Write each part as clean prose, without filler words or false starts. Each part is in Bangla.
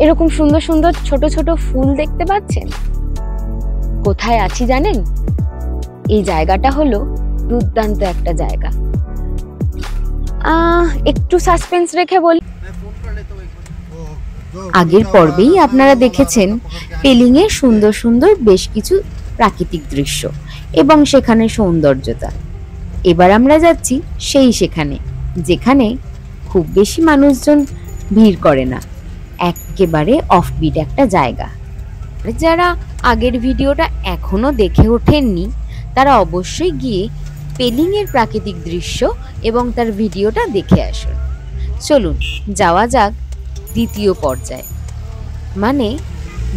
এরকম সুন্দর সুন্দর ছোট ছোট ফুল দেখতে পাচ্ছেন। কোথায় আছি জানেন? এই জায়গাটা হলো দুর্দান্ত একটা জায়গা। একটু সাসপেন্স রেখে বলি, আগের পর্বেই আপনারা দেখেছেন পেলিং এর সুন্দর সুন্দর বেশ কিছু প্রাকৃতিক দৃশ্য এবং সেখানে সৌন্দর্যতা। এবার আমরা যাচ্ছি সেখানে যেখানে খুব বেশি মানুষজন ভিড় করে না, একেবারে অফবিট একটা জায়গা। যারা আগের ভিডিওটা এখনো দেখে ওঠেননি তারা অবশ্যই গিয়ে পেলিং এর প্রাকৃতিক দৃশ্য এবং তার ভিডিওটা দেখে আসুন। চলুন যাওয়া যাক দ্বিতীয় পর্যায়ে, মানে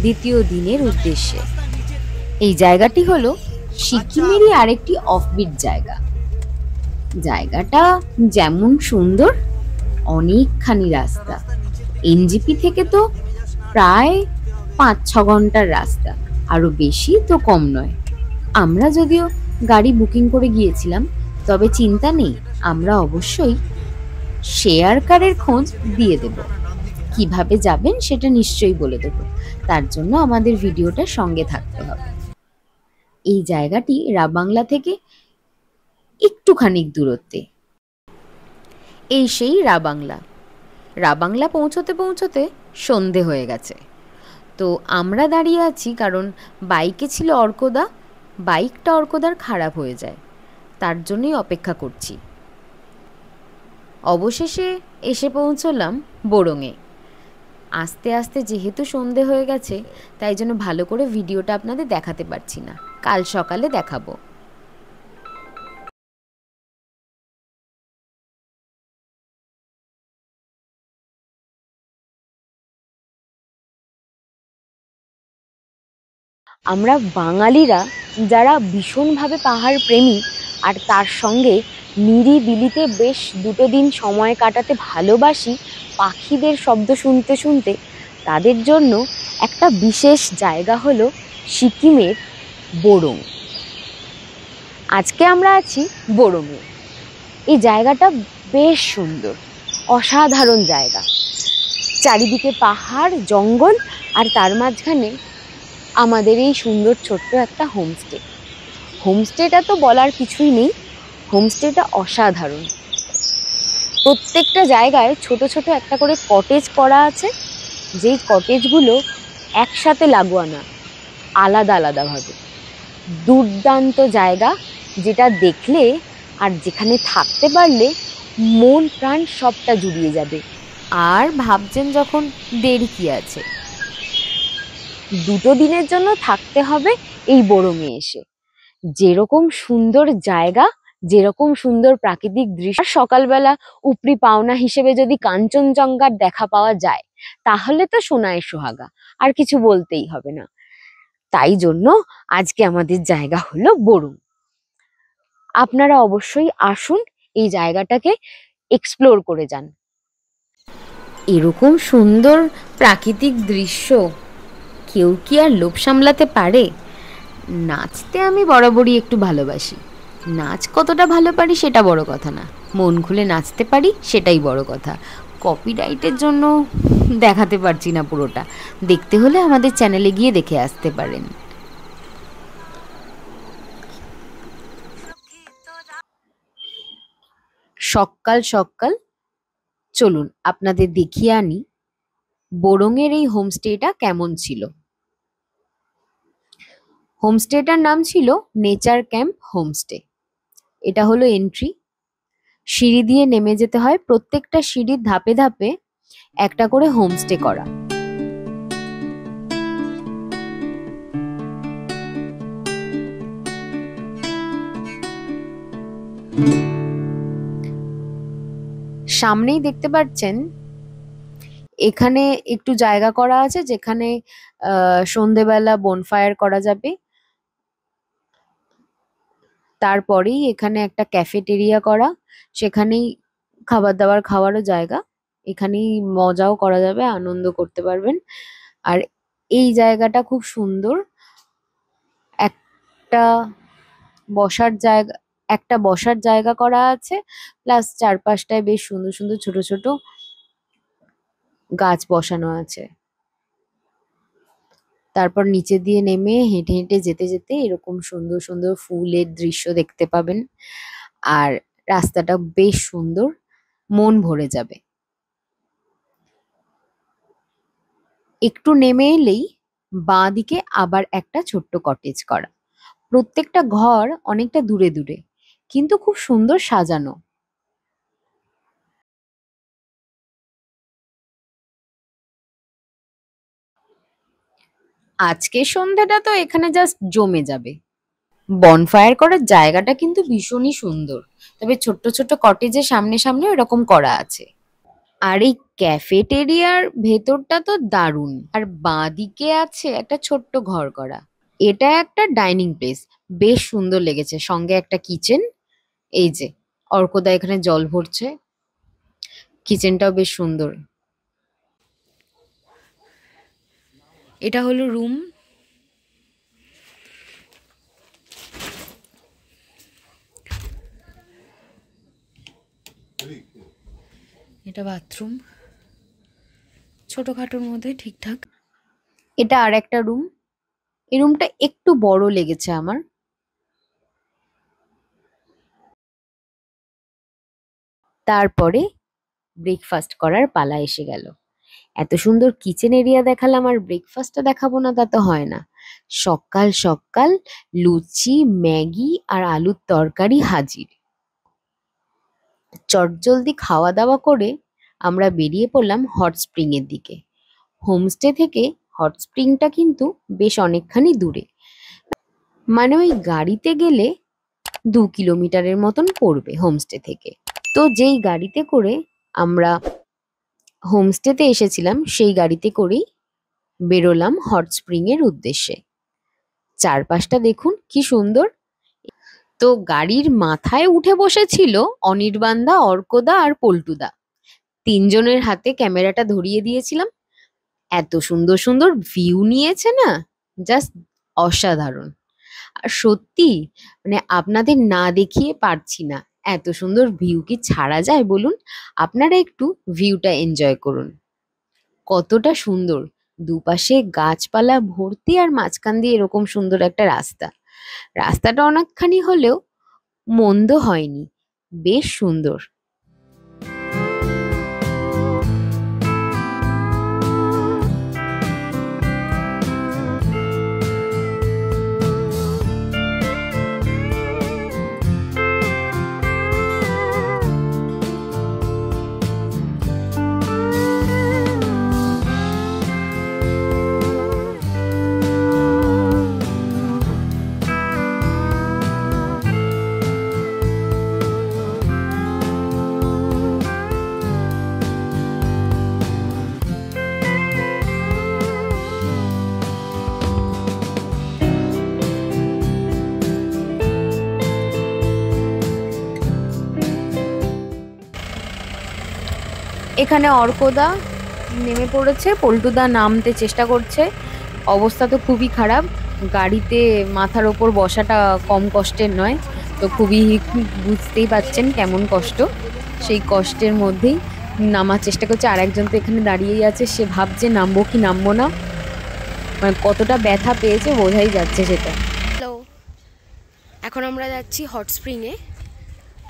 দ্বিতীয় দিনের উদ্দেশ্যে। এই জায়গাটি হলো সিকিমেরই আরেকটি অফবিট জায়গা। জায়গাটা যেমন সুন্দর, অনেকখানি রাস্তা। এনজিপি থেকে তো প্রায় 5-6 ঘন্টার রাস্তা, আরো বেশি তো কম নয়। আমরা যদিও গাড়ি বুকিং করে গিয়েছিলাম, তবে চিন্তা নেই, আমরা অবশ্যই শেয়ার কারের খোঁজ দিয়ে দেব। কিভাবে যাবেন সেটা নিশ্চয়ই বলে দেব, তার জন্য আমাদের ভিডিওটা সঙ্গে থাকতে হবে। এই জায়গাটি রাবাংলা থেকে একটুখানি দূরত্বে। এই সেই রাবাংলা। রাবাংলা পৌঁছতে পৌঁছতে সন্ধে হয়ে গেছে। তো আমরা দাঁড়িয়ে আছি কারণ বাইকে ছিল অর্কদা, বাইকটা অর্কদার খারাপ হয়ে যায়, তার জন্যই অপেক্ষা করছি। অবশেষে এসে পৌঁছলাম বোরঙে। আস্তে আস্তে যেহেতু সন্ধে হয়ে গেছে, তাই জন্য ভালো করে ভিডিওটা আপনাদের দেখাতে পারছি না, কাল সকালে দেখাবো। আমরা বাঙালিরা যারা ভীষণভাবে পাহাড় প্রেমী আর তার সঙ্গে নিরিবিলিতে বেশ 2 দিন সময় কাটাতে ভালোবাসি, পাখিদের শব্দ শুনতে শুনতে, তাদের জন্য একটা বিশেষ জায়গা হলো সিকিমের বোরং। আজকে আমরা আছি বোরঙে। এই জায়গাটা বেশ সুন্দর, অসাধারণ জায়গা। চারিদিকে পাহাড়, জঙ্গল, আর তার মাঝখানে আমাদের এই সুন্দর ছোট্ট একটা হোমস্টে। হোমস্টেটা তো বলার কিছুই নেই, হোমস্টেটা অসাধারণ। প্রত্যেকটা জায়গায় ছোট ছোট একটা করে কটেজ করা আছে, যেই কটেজগুলো একসাথে লাগোয়া না, আলাদা আলাদাভাবে। দুর্দান্ত জায়গা, যেটা দেখলে আর যেখানে থাকতে পারলে মন প্রাণ সবটা জুড়িয়ে যাবে। আর ভাবছেন যখন দেরি কি আছে, 2 দিনের জন্য থাকতে হবে এই বোরঙে এসে। যেরকম সুন্দর জায়গা, যেরকম সুন্দর প্রাকৃতিক দৃশ্য, সকালবেলা উপরি পাওনা হিসেবে যদি কাঞ্চনজঙ্ঘার দেখা পাওয়া যায়, তাহলে তো সোনায় সোহাগা, আর কিছু বলতেই হবে না। তাই জন্য আজকে আমাদের জায়গা হলো বোরং। আপনারা অবশ্যই আসুন, এই জায়গাটাকে এক্সপ্লোর করে যান। এরকম সুন্দর প্রাকৃতিক দৃশ্য কেউ কি আর লোভ সামলাতে পারে? নাচতে আমি বরাবরই একটু ভালোবাসি। নাচ কতটা ভালো পারি সেটা বড় কথা না, মন খুলে নাচতে পারি সেটাই বড় কথা। কপিরাইটের জন্য দেখাতে পারছি না পুরোটা, দেখতে হলে আমাদের চ্যানেলে গিয়ে দেখে আসতে পারেন। সকাল সকাল চলুন আপনাদের দেখিয়ে আনি বোরঙের এই হোমস্টেটা কেমন ছিল। হোমস্টেটার নাম ছিল নেচার ক্যাম্প হোমস্টে। এটা হলো এন্ট্রি। সিঁড়ি দিয়ে নেমে যেতে হয়, প্রত্যেকটা সিঁড়ির ধাপে ধাপে একটা করে হোমস্টে করা। সামনেই দেখতে পাচ্ছেন এখানে একটু জায়গা করা আছে, যেখানে সন্ধেবেলা বনফায়ার করা যাবে। তারপরেই এখানে একটা ক্যাফেটেরিয়া করা, সেখানেই খাবার দাবার খাওয়ারও জায়গা, এখানেই মজাও করা যাবে, আনন্দ করতে পারবেন। আর এই জায়গাটা খুব সুন্দর, একটা বসার জায়গা করা আছে, প্লাস চারপাশটায় বেশ সুন্দর সুন্দর ছোট ছোট গাছ বসানো আছে। তারপর নিচে দিয়ে নেমে হেঁটে হেঁটে যেতে যেতে এরকম সুন্দর সুন্দর ফুলের দৃশ্য দেখতে পাবেন। আর রাস্তাটা বেশ সুন্দর, মন ভরে যাবে। একটু নেমে এলেই বাঁ দিকে আবার একটা ছোট্ট কটেজ করা। প্রত্যেকটা ঘর অনেকটা দূরে দূরে, কিন্তু খুব সুন্দর সাজানো। আজকের সন্ধ্যাটা তো এখানে জাস্ট জমে যাবে। বনফায়ার করার জায়গাটা কিন্তু ভীষণই সুন্দর, তবে ছোট্ট ছোট্ট কটেজের সামনে সামনে এরকম করা আছে। আর এই ক্যাফেটেরিয়ার ভেতরটা তো দারুণ। আর বাঁদিকে আছে একটা ছোট্ট ঘর করা। এটা একটা ডাইনিং প্লেস, বেশ সুন্দর লেগেছে। সঙ্গে একটা কিচেন। এই যে অর্কদা এখানে জল ভরছে, কিচেনটাও বেশ সুন্দর। এটা হলো রুম। এটা বাথরুম, ছোটখাটোর মধ্যে ঠিকঠাক। এটা আর একটা রুম। এই রুমটা একটু বড় লেগেছে আমার। তারপরে ব্রেকফাস্ট করার পালা এসে গেল। এত সুন্দর কিচেন এরিয়া দেখালাম, আর ব্রেকফাস্টটা দেখাবো না তা তো হয় না। সকাল সকাল লুচি, ম্যাগি আর আলুর তরকারি হাজির। চটজলদি খাওয়া দাওয়া করে আমরা বেরিয়ে পড়লাম হট স্প্রিং এর দিকে। হোমস্টে থেকে হট স্প্রিংটা কিন্তু বেশ অনেকখানি দূরে, মানে ওই গাড়িতে গেলে 2 কিলোমিটারের মতন পড়বে হোমস্টে থেকে। তো যেই গাড়িতে করে আমরা হোমস্টেতে এসেছিলাম সেই গাড়িতে করেই বেরোলাম হট স্প্রিং এর উদ্দেশ্যে। চারপাশটা দেখুন কি সুন্দর। তো গাড়ির মাথায় উঠে বসেছিল অনির্বাণদা, অর্কদা আর পল্টুদা। তিনজনের হাতে ক্যামেরাটা ধরিয়ে দিয়েছিলাম। এত সুন্দর সুন্দর ভিউ নিয়েছে না, জাস্ট অসাধারণ। আর সত্যি মানে আপনাদের না দেখিয়ে পারছি না, এত সুন্দর ভিউ কি ছাড়া যায় বলুন? আপনারা একটু ভিউটা এনজয় করুন। কতটা সুন্দর, দুপাশে গাছপালা ভর্তি, আর মাঝখান দিয়ে এরকম সুন্দর একটা রাস্তা। রাস্তাটা অনেকখানি হলেও মন্দ হয়নি, বেশ সুন্দর। এখানে অর্কদা নেমে পড়েছে, পল্টুদা নামতে চেষ্টা করছে। অবস্থা তো খুবই খারাপ, গাড়িতে মাথার ওপর বসাটা কম কষ্টের নয়। তো খুবই বুঝতেই পাচ্ছেন কেমন কষ্ট। সেই কষ্টের মধ্যেই নামার চেষ্টা করছে। আর একজন তো এখানে দাঁড়িয়েই আছে, সে ভাবছে নামবো কি নামবো না। মানে কতটা ব্যথা পেয়েছে বোঝাই যাচ্ছে সেটা। হ্যালো, এখন আমরা যাচ্ছি হট স্প্রিংয়ে।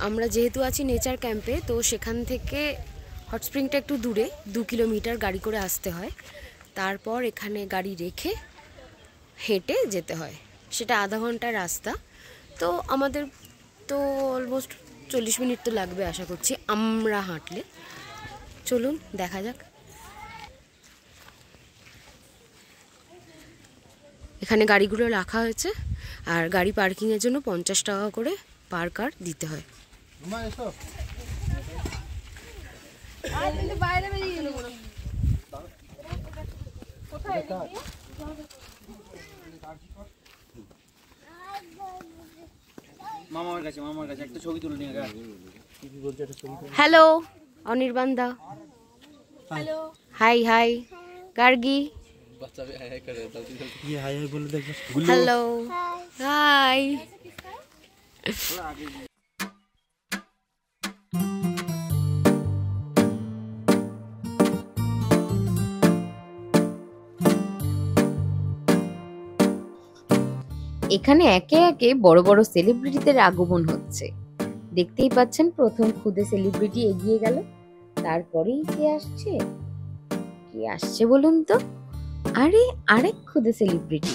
আমরা যেহেতু আছি নেচার ক্যাম্পে, তো সেখান থেকে হট স্প্রিংটা একটু দূরে, 2 কিলোমিটার গাড়ি করে আসতে হয়। তারপর এখানে গাড়ি রেখে হেঁটে যেতে হয়, সেটা আধা ঘন্টার রাস্তা। তো আমাদের তো অলমোস্ট 40 মিনিট তো লাগবে আশা করছি আমরা হাঁটলে। চলুন দেখা যাক। এখানে গাড়িগুলো রাখা হয়েছে, আর গাড়ি পার্কিংয়ের জন্য 50 টাকা করে পার কার দিতে হয়। হ্যালো অনির্বাণদা। Hi hi Gargi. Hello hi. এখানে একে একে বড় বড় সেলিব্রিটিদের আগমন হচ্ছে। দেখতেই পাচ্ছেন প্রথম খুদে সেলিব্রিটি এগিয়ে গেল, তারপরেই কে আসছে বলুন তো? আরে আরেক খুদে সেলিব্রিটি।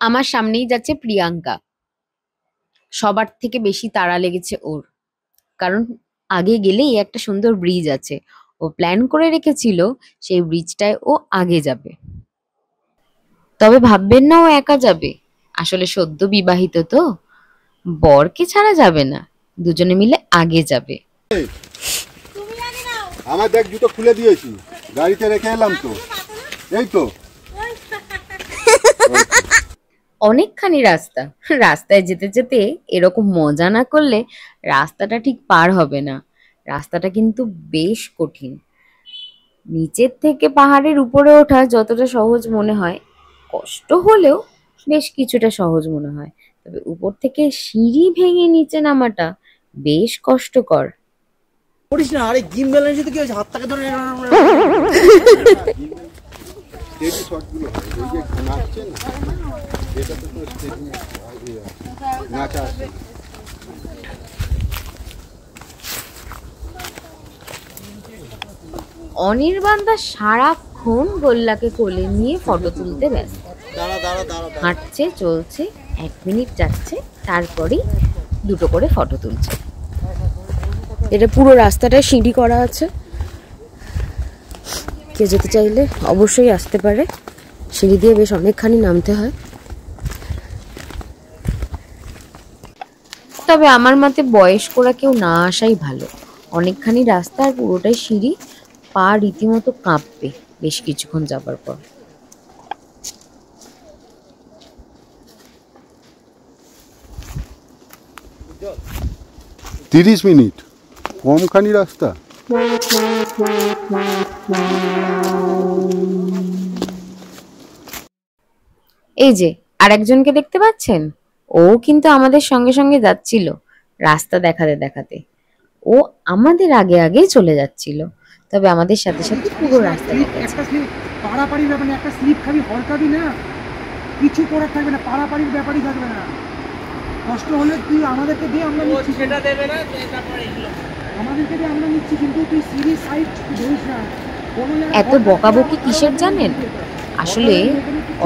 আমার সামনেই যাচ্ছে প্রিয়াঙ্কা। সবার থেকে বেশি তাড়া লেগেছে ওর, কারণ আগে গেলেই একটা সুন্দর ব্রিজ আছে, ও প্ল্যান করে রেখেছিল সেই ব্রিজটায় ও আগে যাবে। তবে ভাববেন না ও একা যাবে, আসলে সদ্য বিবাহিত তো, বরকে ছাড়া যাবে না, দুজনে মিলে আগে যাবে। আমার দেখ জুতো খুলে দিয়েছি, গাড়িতে রেখে এলাম তো, এই তো অনেকখানি রাস্তায় যেতে যেতে এরকম মজা না করলে রাস্তাটা ঠিক পার হবে না। রাস্তাটা কিন্তু বেশ কঠিন। নিচের থেকে পাহাড়ের উপরে ওঠা যতটা সহজ মনে হয়, কষ্ট হলেও বেশ কিছুটা সহজ মনে হয়, তবে উপর থেকে সিঁড়ি ভেঙে নিচে নামাটা বেশ কষ্টকর। করিস না, আরে গিম ব্যালেন্স কি হয়েছে, হাতটাকে ধরে স্টেডি শটগুলো ওই যে নাচছে না, এটাতে তো স্টেডি নাচা আছে। অনির্বাণদা সারাক্ষণ গোল্লাকে কোলে নিয়ে ফটো তুলতে ব্যস্ত। হাঁটছে, চলছে, 1 মিনিট যাচ্ছে, তারপরেই 2টো করে ফটো তুলছে। এটা পুরো রাস্তাটায় সিঁড়ি করা আছে, কেউ যেতে চাইলে অবশ্যই আসতে পারে। সিঁড়ি দিয়ে বেশ অনেকখানি নামতে হয়। তবে আমার মতে বয়স্করা কেউ না আসাই ভালো। অনেকখানি রাস্তা আর পুরোটাই সিঁড়ি, পা রীতিমতো কাঁপবে বেশ কিছুক্ষণ যাবার পর। তিরিশ মিনিট, কমখানি রাস্তা। এই যে আরেকজনকে দেখতে পাচ্ছেন, ও কিন্তু আমাদের সঙ্গে সঙ্গে যাচ্ছিল রাস্তা দেখাতে দেখাতে। ও আমাদের আগে আগে চলে যাচ্ছিল, তবে আমাদের সাথে সাথে পুরো রাস্তা দেখাচ্ছে। পাড়াপাড়ির ব্যাপারে একটা স্লিপ খাবি, হরকাবি না, কিছু করার থাকবে না, পাড়াপাড়ির ব্যাপারই থাকবে না। কষ্ট হলে তুই আমাদেরকে দিয়ে, আমরা নিচ্ছি, সেটা দেবে না, আমাদেরকে দিয়ে আমরা নিচ্ছি, কিন্তু তুই সিরিয়াস সাইড ধরিস না। এত বকাবকি কিসের জানেন? আসলে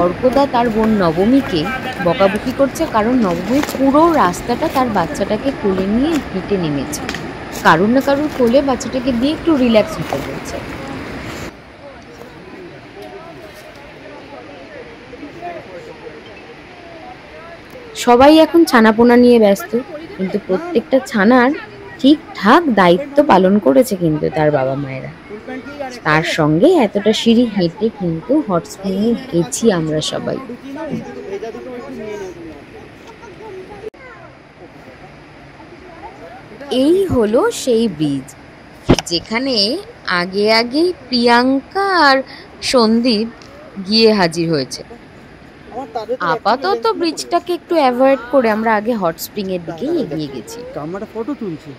অর্কদা তার বোন নবমীকে বকাবকি করছে, কারণ নবমী পুরো রাস্তাটা তার বাচ্চাটাকে কোলে নিয়ে হেঁটে নেমেছে। কারুর না কারুর কোলে বাচ্চাটাকে দিয়ে একটু রিল্যাক্স হতে বলছে। সবাই এখন ছানাপোনা নিয়ে ব্যস্ত, কিন্তু প্রত্যেকটা ছানার ঠিকঠাক দায়িত্ব পালন করেছে কিন্তু তার বাবা মায়েরা। তার সঙ্গে এতটা সিঁড়ি হেঁটে কিন্তু হট স্প্রিংয়ে গেছি আমরা সবাই। এই হলো সেই ব্রিজ যেখানে আগে আগে প্রিয়াঙ্কা আর সন্দীপ গিয়ে হাজির হয়েছে। আপাতত ব্রিজটাকে একটু অ্যাভয়েড করে আমরা আগে হট স্প্রিং এর দিকেই এগিয়ে গেছি। আমরা ফটো তুলছি।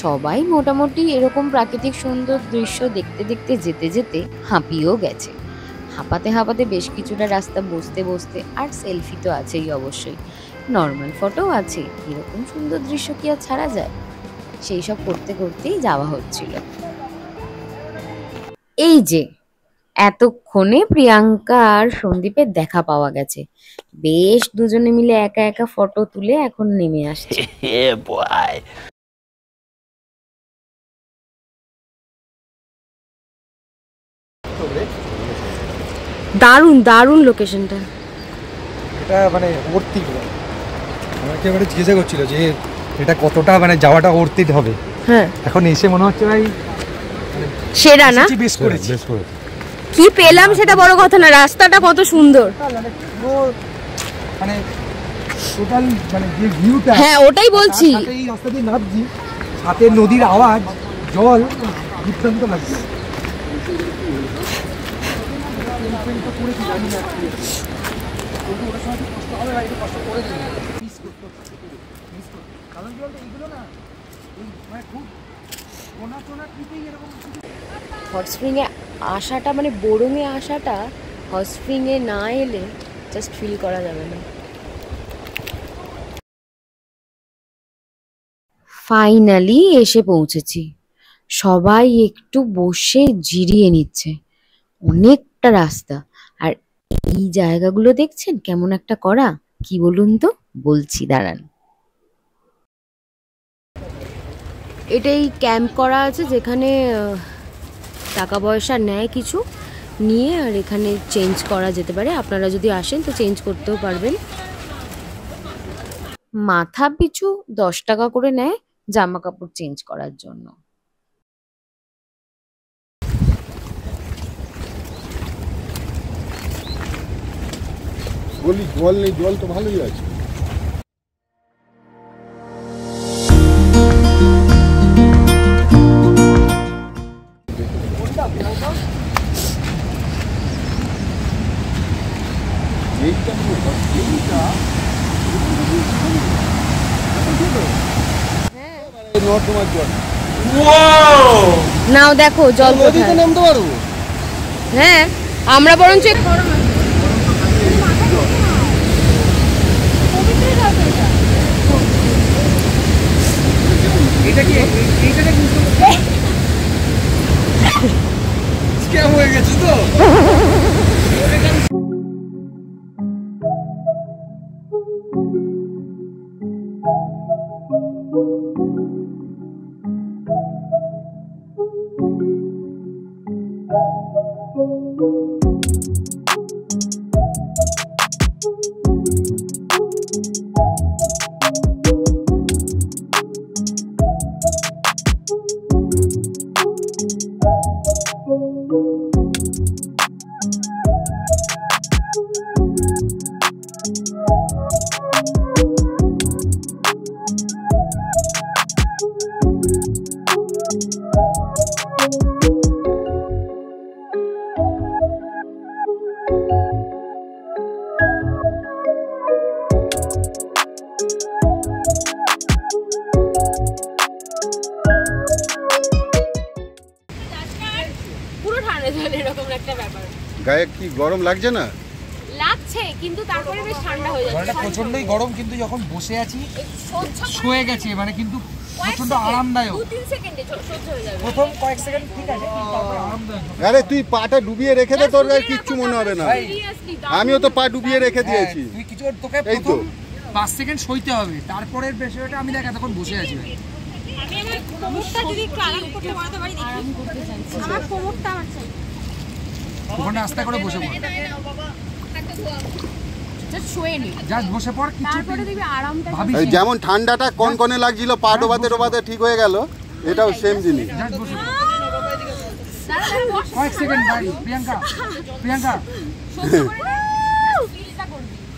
সবাই মোটামুটি এরকম প্রাকৃতিক সুন্দর দৃশ্য দেখতে দেখতে যেতে যেতে হাঁপিয়েও গেছে। হাঁপাতে হাঁপাতে বেশ কিছুটা রাস্তা বসতে বসতে, আর সেলফি তো আছেই অবশ্যই, নর্মাল ফটো আছে, এরকম সুন্দর দৃশ্য কি আর ছাড়া যায়? সেই সব করতে করতেই যাওয়া হচ্ছিল। এই যে এতক্ষণে প্রিয়াঙ্কা আর সন্দীপের দেখা পাওয়া গেছে, বেশ দুজনে মিলে একা একা ফটো তুলে এখন নেমে আসছে। দারুণ দারুণ লোকেশনটা। এটা মানে অর্থিক, আমাকে এবারে জিজ্ঞাসা করছিল যে এটা কতটা মানে যাওয়াটা অর্থিক হবে। হ্যাঁ, এখন এসে মনে হচ্ছে ভাই সেরা না? বেশ করেছি। কি পেলাম সেটা বড় কথা না, রাস্তাটা কত সুন্দর। মানে টোটাল মানে যে ভিউটা, হ্যাঁ ওটাই বলছি। এই রাস্তা দিয়ে নামছি, সাথে নদীর আওয়াজ, জল, দুর্দান্ত লাগছে। হট স্প্রিংয়ে আসাটা মানে বোরঙে আসাটা হট স্প্রিংয়ে না এলে জাস্ট ফিল করা যাবে না। ফাইনালি এসে পৌঁছেছি। সবাই একটু বসে জিরিয়ে নিচ্ছে। অনেকটা রাস্তা, আর এই জায়গাগুলো দেখছেন কেমন একটা করা, কি বলুন তো, বলছি দাঁড়ান। এটাই ক্যাম্প করা আছে, যেখানে টাকা পয়সা নেয় কিছু নিয়ে, আর এখানে চেঞ্জ করা যেতে পারে। আপনারা যদি আসেন তো চেঞ্জ করতেও পারবেন। মাথা পিছু 10 টাকা করে নেয় জামা কাপড় চেঞ্জ করার জন্য। বলি জল নেই, জল তো ভালোই আছে। নর্দমার জল। নাও দেখো জল নদীতে নামতে পারবো? হ্যাঁ, আমরা বরঞ্চ এটা কি এইটাকে স্ক্যাম হয়ে গেছে তো। গায়ে কি গরম লাগছে না? লাগছে, কিন্তু তারপরে বেশ ঠান্ডা হয়ে যাচ্ছে। প্রচন্ডই গরম, কিন্তু যখন বসে আছি শুয়ে গেছে, মানে কিন্তু প্রচন্ড আরামদায়ক। 2-3 সেকেন্ডে সহ্য হয়ে যাবে। প্রথম কয়েক সেকেন্ড ঠিক আছে, তারপর আরামদায়ক। আরে তুই পাটা ডুবিয়ে রেখে দে, তোর গায়ে কিচ্ছু মনে হবে না। আমিও তো পা ডুবিয়ে রেখে দিয়েছি। তুই কিছু তোকে এই তো। প্রথম 5 সেকেন্ড সইতে হবে, তারপরের বিষয়টা আমি দেখ এতক্ষণ বসে আছি। ওখানে আস্তে করে বসে পড়, জাস্ট বসে পড়, ভাবি যেমন ঠান্ডাটা কনকনে লাগছিল, পা ডোবাতে ডোবাতে ঠিক হয়ে গেল, এটাও সেম জিনিস। জাস্ট বসে পড়। কয়েক সেকেন্ড ভাই। প্রিয়াঙ্কা, প্রিয়াঙ্কা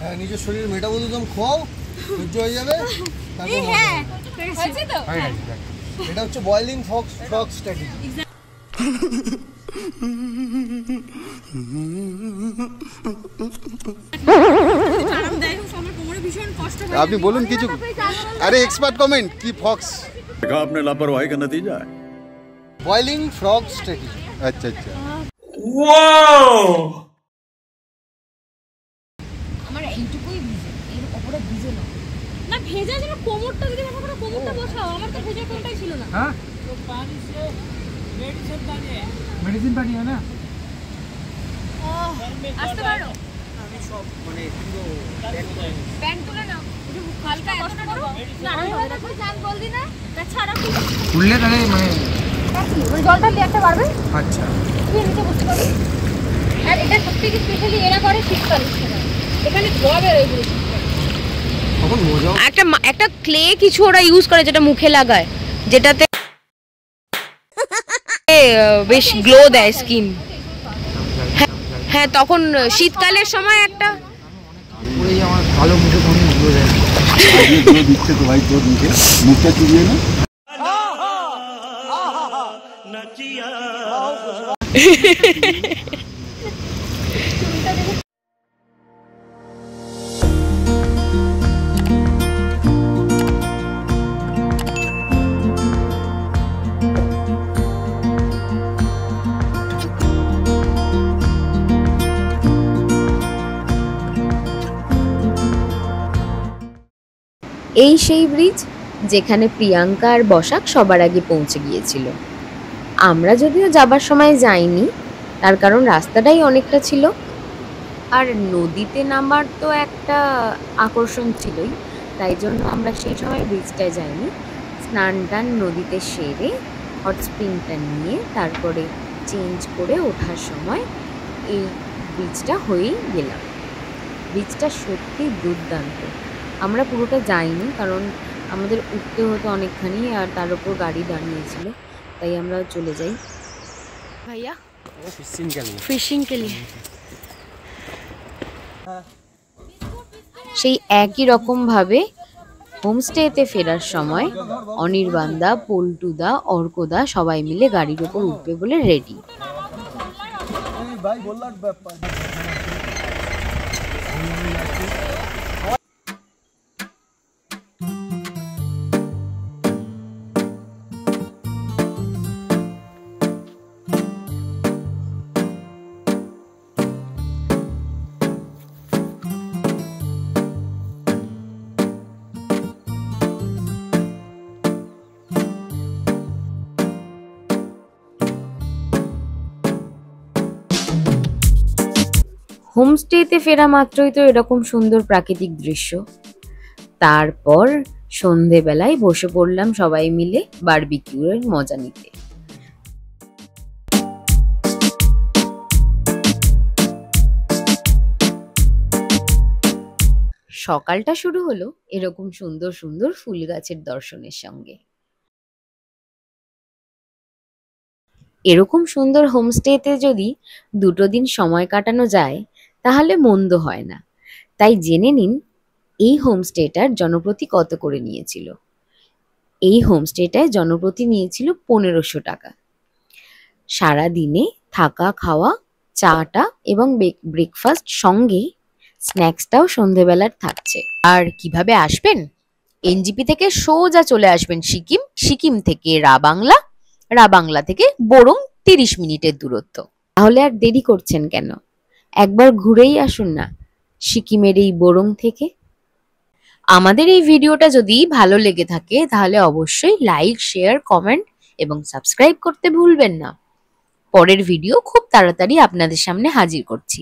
হ্যাঁ, নিজের শরীরের মেটাবলিজম খাও, সহ্য হয়ে যাবে। এটা হচ্ছে বয়েলিং ফ্রগ স্ট্র্যাটেজি। আপনি বলুন কিছু। আরে এক্সপার্ট কমেন্ট কি ফক্স? देखा आपने लापरवाही का नतीजा है। Boiling frog strategy. আচ্ছা আচ্ছা। আমার এইটুকুই ভিজে, এর উপরে ভিজে না। না ভেজা যেন কোমরটা, যদি আমার পুরো কোমরটা বসাও, আমার তো ভেজা কোমরটাই ছিল না। হ্যাঁ, তো পানি সে মেডিসিন পানি है ना। আসতে পারো। আমি সব মানে পুরো ব্যাগ তুলে নাও, একটু হালকা কষ্ট করো না। আমি দেখো জান বলদি না, ছাড়া খুললে তাহলে মানে ওই জলটা দিয়ে একটা পারবে। আচ্ছা, তুই নিচে বসতে পারবি। আর এটা সবথেকে স্পেশালি এরা করে শীতকালে, এখানে ধোয়া বের হয়ে গেছে। তখন মজা। একটা ক্লে কিছু ওরা ইউজ করে, যেটা মুখে লাগায়, যেটাতে বেশ গ্লো দেয় স্কিন। হ্যাঁ, তখন শীতকালের সময় একটা আমার ভালো মুখে কোনো গ্লো দেয়। আজকে ধরে দিচ্ছে তো ভাই তোর মুখটা চুরিয়ে না। এই সেই ব্রিজ যেখানে প্রিয়াঙ্কা আর বসাক সবার আগে পৌঁছে গিয়েছিল। আমরা যদিও যাবার সময় যাইনি, তার কারণ রাস্তাটাই অনেকটা ছিল, আর নদীতে নামার তো একটা আকর্ষণ ছিলই, তাই জন্য আমরা সেই সময় ব্রিজটায় যাইনি। স্নান টান নদীতে সেরে হট স্প্রিংটা নিয়ে তারপরে চেঞ্জ করে ওঠার সময় এই ব্রিজটা হয়েই গেলাম। ব্রিজটা সত্যি দুর্দান্ত। আমরা পুরোটা যাইনি কারণ আমাদের উঠতে হতো অনেকখানি, আর তার উপর গাড়ি দাঁড়িয়েছিল, তাই আমরা চলে যাই। ভাইয়া ফিশিং के लिए সেই একই রকম ভাবে হোমস্টেতে ফেরার সময় অনির্বাণদা, পল্টুদা, অর্কদা সবাই মিলে গাড়ির ওপর উঠবে বলে রেডি। হোমস্টেতে ফেরা মাত্রই তো এরকম সুন্দর প্রাকৃতিক দৃশ্য। তারপর সন্ধেবেলায় বসে পড়লাম সবাই মিলে বারবিকিউয়ের মজা নিতে। সকালটা শুরু হলো এরকম সুন্দর সুন্দর ফুল গাছের দর্শনের সঙ্গে। এরকম সুন্দর হোমস্টেতে যদি 2 দিন সময় কাটানো যায় তাহলে মন্দ হয় না। তাই জেনে নিন এই হোমস্টেটার জনপ্রতি কত করে নিয়েছিল। এই হোমস্টেটায় জনপ্রতি নিয়েছিল 1500 টাকা। সারাদিনে থাকা খাওয়া, চাটা এবং ব্রেকফাস্ট সঙ্গে স্ন্যাক্সটাও সন্ধেবেলার থাকছে। আর কিভাবে আসবেন? এনজিপি থেকে সোজা চলে আসবেন সিকিম, সিকিম থেকে রাবাংলা, রাবাংলা থেকে বরং 30 মিনিটের দূরত্ব। তাহলে আর দেরি করছেন কেন? একবার ঘুরেই আসুন না সিকিমের এই বরং থেকে। আমাদের এই ভিডিওটা যদি ভালো লেগে থাকে তাহলে অবশ্যই লাইক, শেয়ার, কমেন্ট এবং সাবস্ক্রাইব করতে ভুলবেন না। পরের ভিডিও খুব তাড়াতাড়ি আপনাদের সামনে হাজির করছি।